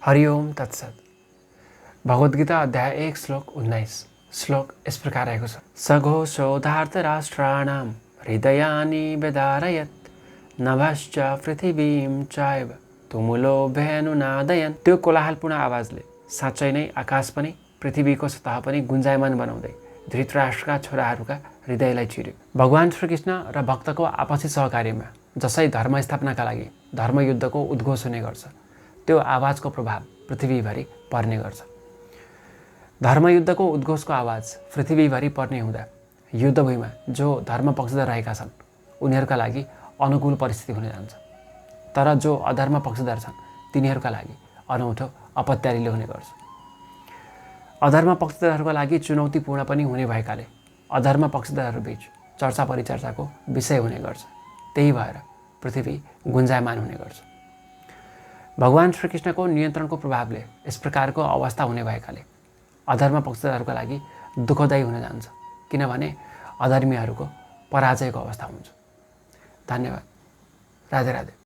हरि ओम तत्सत। भगवद्गीता अध्याय 1 श्लोक 19। श्लोक इस प्रकार रहेको छ। सघोषोधार्थ राष्ट्राणां हृदयानि विदारयत् नभश्च पृथिवीं चैव तुमुलो भेनुनादयन्। त्यो कोलाहलपूर्ण आवाजले साँच्चै नै आकाश पनि पृथ्वीको सतह पनि गुन्जायमान बनाउँदै धृतराष्ट्रका छोराहरूका हृदयलाई चिर्यो। भगवान श्रीकृष्ण र भक्तको आपसी सहकार्यमा जसै धर्म स्थापनाका लागि धर्मयुद्धको उद्घोष हुने गर्छ, त्यो आवाजको प्रभाव पृथ्वीभरि पर्ने गर्छ। धर्मयुद्धको उद्घोषको आवाज पृथ्वीभरि पर्ने हुँदा युद्धभूमिमा जो धर्म पक्षधर रहेका छन् उनीहरूका लागि अनुकूल परिस्थिति हुन जान्छ, तर जो अधर्म पक्षधर छन् तिनीहरूका लागि अनौठो अपत्यारिलो हुने गर्छ। अधर्म पक्षधरहरूका लागि चुनौतीपूर्ण पनि हुने भएकाले अधर्म पक्षधरहरूबीच चर्चा परिचर्चाको विषय हुने गर्छ। त्यही भएर पृथ्वी गुन्जायमान हुने गर्छ। भगवान श्रीकृष्णको नियन्त्रणको प्रभावले यस प्रकारको अवस्था हुने भएकाले अधर्म पक्षधरहरूका लागि दुःखदायी हुन जान्छ, किनभने अधर्मीहरूको पराजयको अवस्था हुन्छ। धन्यवाद। राधे राधे।